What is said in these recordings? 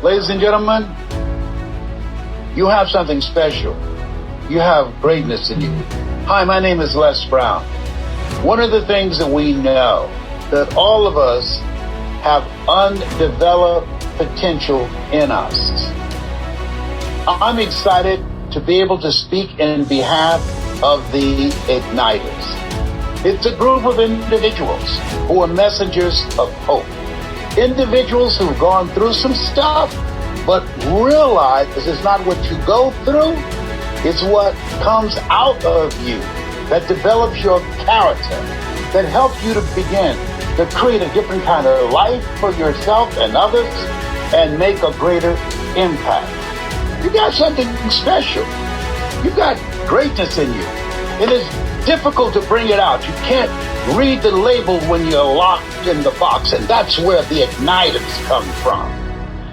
Ladies and gentlemen, you have something special. You have greatness in you. Hi, my name is Les Brown. One of the things that we know, that all of us have undeveloped potential in us. I'm excited to be able to speak in behalf of the Igniters. It's a group of individuals who are messengers of hope. Individuals who've gone through some stuff, but realize this is not what you go through, it's what comes out of you that develops your character, that helps you to begin to create a different kind of life for yourself and others and make a greater impact. You got something special. You got greatness in you. It is difficult to bring it out. You can't read the label when you're locked in the box, and that's where the igniters come from.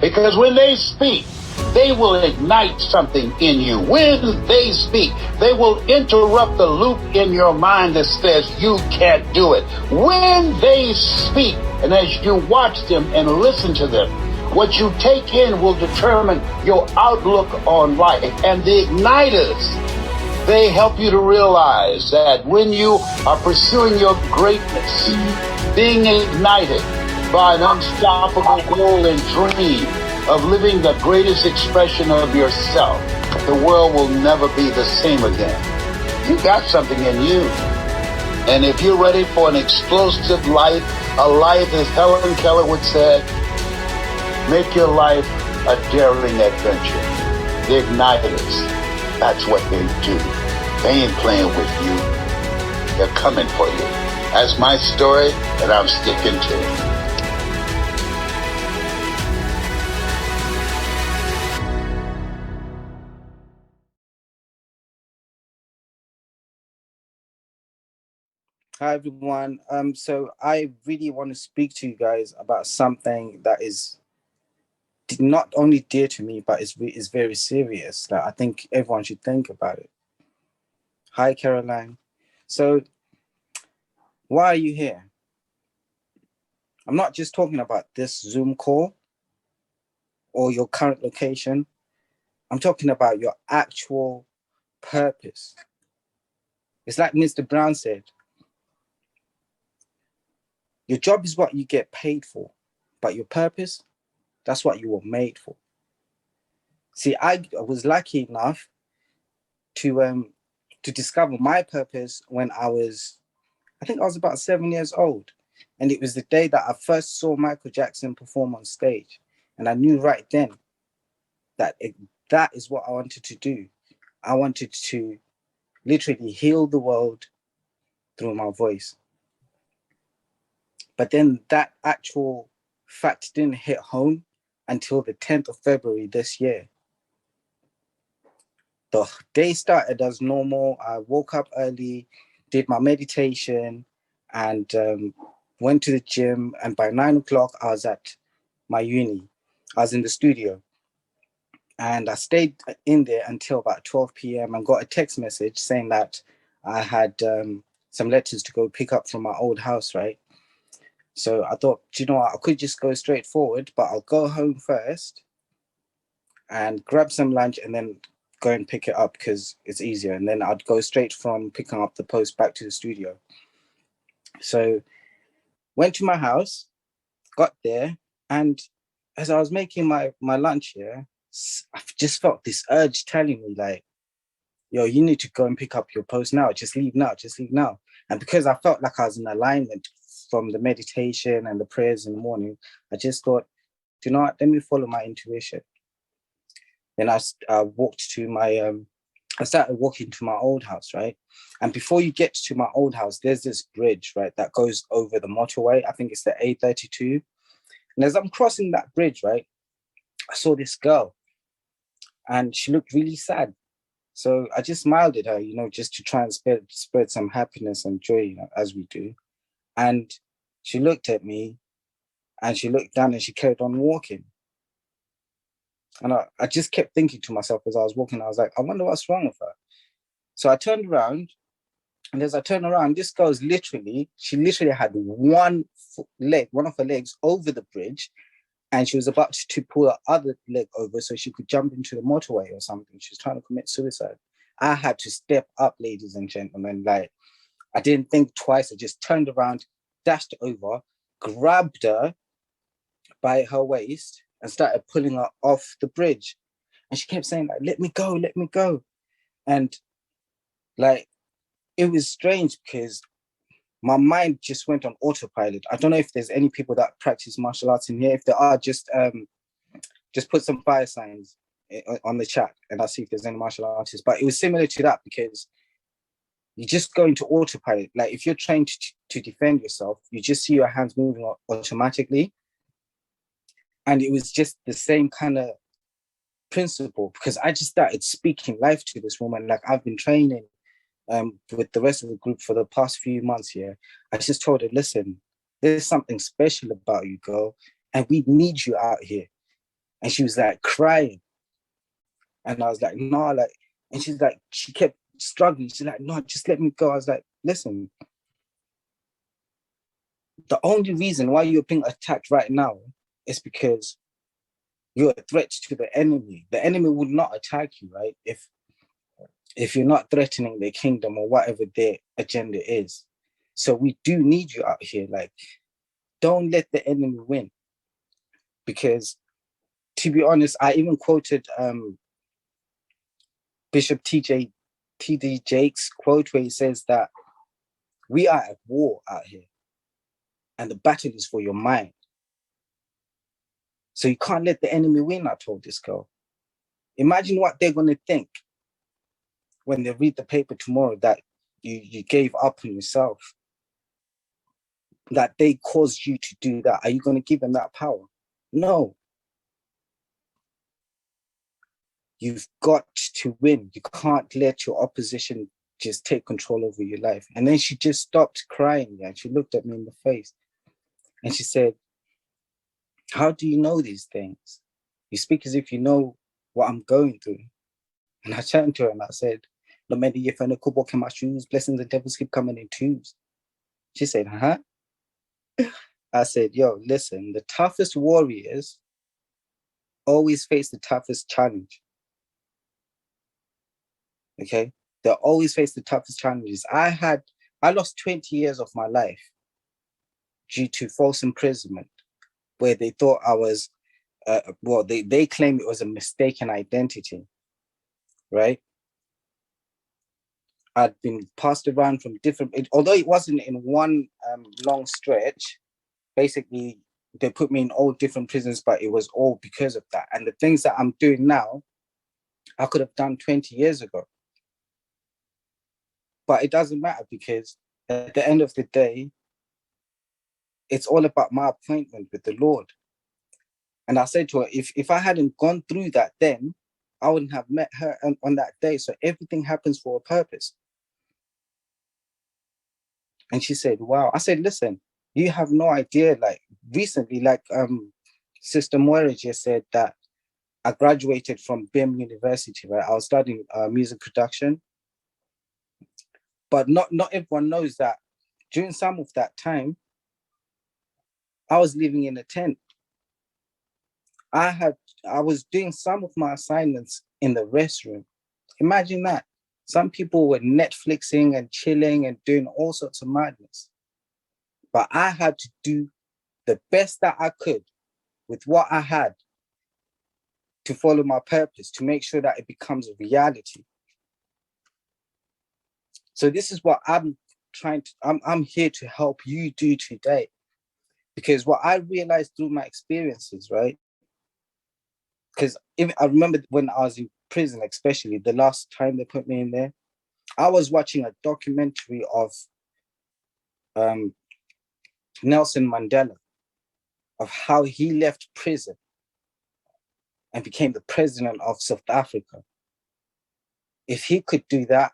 Because when they speak, they will ignite something in you. When they speak, they will interrupt the loop in your mind that says you can't do it. When they speak, and as you watch them and listen to them, what you take in will determine your outlook on life. And the igniters, they help you to realize that when you are pursuing your greatness, being ignited by an unstoppable goal and dream of living the greatest expression of yourself, the world will never be the same again. You got something in you. And if you're ready for an explosive life, a life, as Helen Keller would say, make your life a daring adventure. The igniters, that's what they do. They ain't playing with you. They're coming for you. That's my story, and I'm sticking to it. Hi everyone. So I really want to speak to you guys about something that is not only dear to me, but is very serious that I think everyone should think about it. Hi Caroline. So why are you here? I'm not just talking about this Zoom call or your current location. I'm talking about your actual purpose. It's like Mr. Brown said, your job is what you get paid for, but your purpose, that's what you were made for. See, I was lucky enough to discover my purpose when I think I was about 7 years old. And it was the day that I first saw Michael Jackson perform on stage. And I knew right then that that is what I wanted to do. I wanted to literally heal the world through my voice. But then that actual fact didn't hit home until the 10th of February this year. The day started as normal. I woke up early, did my meditation, and went to the gym. And by 9 o'clock, I was at my uni. I was in the studio. And I stayed in there until about 12 p.m. and got a text message saying that I had some letters to go pick up from my old house, right? So I thought, you know what, I could just go straight forward, but I'll go home first and grab some lunch and then go and pick it up because it's easier. And then I'd go straight from picking up the post back to the studio. So went to my house, got there, and as I was making my lunch here, I just felt this urge telling me like, yo, you need to go and pick up your post now. Just leave now, just leave now. And because I felt like I was in alignment from the meditation and the prayers in the morning, I just thought, you know what, let me follow my intuition. Then I walked to my, I started walking to my old house, right? And before you get to my old house, there's this bridge, right, that goes over the motorway. I think it's the A32. And as I'm crossing that bridge, right, I saw this girl and she looked really sad. So I just smiled at her, you know, just to try and spread some happiness and joy, you know, as we do. And she looked at me and she looked down and she carried on walking. And I just kept thinking to myself as I was walking, I was like, I wonder what's wrong with her. So I turned around, and as I turned around, this girl's she literally had one of her legs over the bridge, and she was about to pull the other leg over so she could jump into the motorway or something. She was trying to commit suicide. I had to step up, ladies and gentlemen. Like, I didn't think twice. I just turned around, dashed over, grabbed her by her waist and started pulling her off the bridge. And she kept saying, like, let me go, let me go. And like, it was strange because my mind just went on autopilot. I don't know if there's any people that practice martial arts in here. If there are, just put some fire signs on the chat and I'll see if there's any martial artists. But it was similar to that because you just go into autopilot. Like if you're trained to defend yourself, you just see your hands moving automatically. And it was just the same kind of principle because I just started speaking life to this woman. Like I've been training with the rest of the group for the past few months here. I just told her, listen, there's something special about you, girl, and we need you out here. And she was like crying. And I was like, no, like, and she's like, she kept struggling. She's like, no, just let me go. I was like, listen, the only reason why you're being attacked right now is because you're a threat to the enemy. The enemy would not attack you, right? If you're not threatening their kingdom or whatever their agenda is. So we do need you out here. Like, don't let the enemy win. Because to be honest, I even quoted Bishop T.D. Jakes' quote where he says that we are at war out here and the battle is for your mind. So you can't let the enemy win, I told this girl. Imagine what they're going to think when they read the paper tomorrow that you gave up on yourself, that they caused you to do that. Are you going to give them that power? No. You've got to win. You can't let your opposition just take control over your life. And then she just stopped crying and she looked at me in the face and she said, how do you know these things? You speak as if you know what I'm going through. And I turned to her and I said, no matter if I walk in my shoes, blessings and devils keep coming in twos. She said, huh? I said, yo, listen, the toughest warriors always face the toughest challenge. Okay? They always face the toughest challenges. I lost 20 years of my life due to false imprisonment, where they thought I was, they claim it was a mistaken identity, right? I'd been passed around from although it wasn't in one long stretch, basically they put me in all different prisons, but it was all because of that. And the things that I'm doing now, I could have done 20 years ago. But it doesn't matter because at the end of the day, it's all about my appointment with the Lord. And I said to her, if I hadn't gone through that then, I wouldn't have met her on that day. So everything happens for a purpose. And she said, wow. I said, listen, you have no idea. Like recently, like Sister Moira just said that I graduated from BIMM University, right? I was studying music production. But not everyone knows that during some of that time, I was living in a tent. I was doing some of my assignments in the restroom. Imagine that. Some people were Netflixing and chilling and doing all sorts of madness. But I had to do the best that I could with what I had to follow my purpose, to make sure that it becomes a reality. So this is what I'm here to help you do today. Because what I realized through my experiences, right? Because I remember when I was in prison, especially the last time they put me in there, I was watching a documentary of Nelson Mandela, of how he left prison and became the president of South Africa. If he could do that,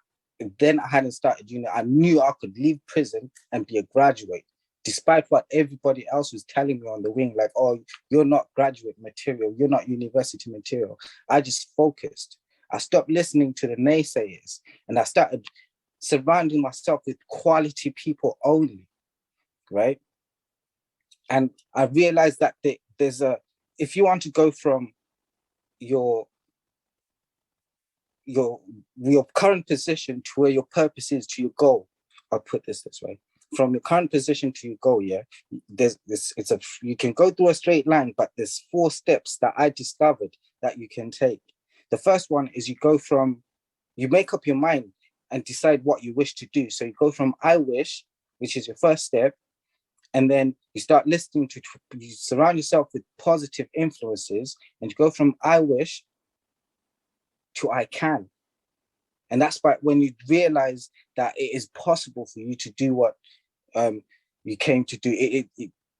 then I hadn't started uni. I knew I could leave prison and be a graduate, despite what everybody else was telling me on the wing, like, oh, you're not graduate material, you're not university material. I just focused. I stopped listening to the naysayers and I started surrounding myself with quality people only, right? And I realized that there's a if you want to go from your current position to where your purpose is, to your goal, I'll put this way. From your current position to your goal, yeah, you can go through a straight line, but there's 4 steps that I discovered that you can take. The first one is you make up your mind and decide what you wish to do. So you go from I wish, which is your first step, and then you start listening to, you surround yourself with positive influences, and you go from I wish to I can. And that's when you realize that it is possible for you to do what you came to do. It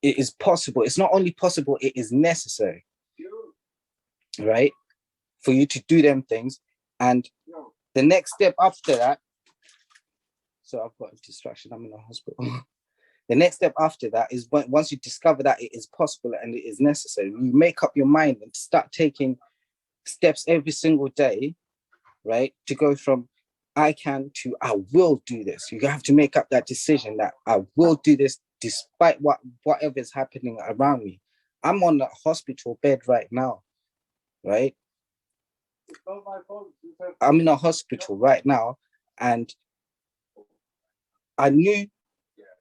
is possible. It's not only possible, it is necessary, right? For you to do them things. And the next step after that, so I've got a distraction, I'm in a hospital. The next step after that is once you discover that it is possible and it is necessary, you make up your mind and start taking steps every single day, right? To go from I can to I will do this. You have to make up that decision that I will do this despite whatever is happening around me. I'm on a hospital bed right now, right? I'm in a hospital right now, and I knew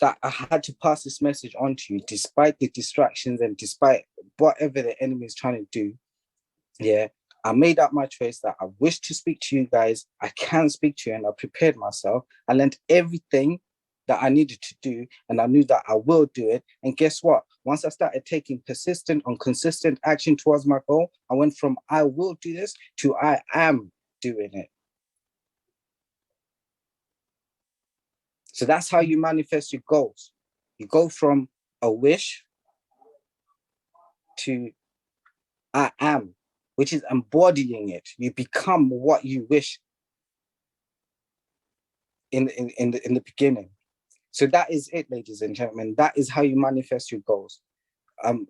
that I had to pass this message on to you despite the distractions and despite whatever the enemy is trying to do. Yeah, I made up my choice that I wish to speak to you guys. I can speak to you, and I prepared myself. I learned everything that I needed to do, and I knew that I will do it. And guess what? Once I started taking persistent and consistent action towards my goal, I went from I will do this to I am doing it. So that's how you manifest your goals. You go from a wish to I am, which is embodying it. You become what you wish in the beginning. So that is it, ladies and gentlemen. That is how you manifest your goals. I'm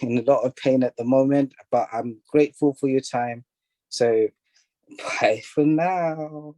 in a lot of pain at the moment, but I'm grateful for your time. So bye for now.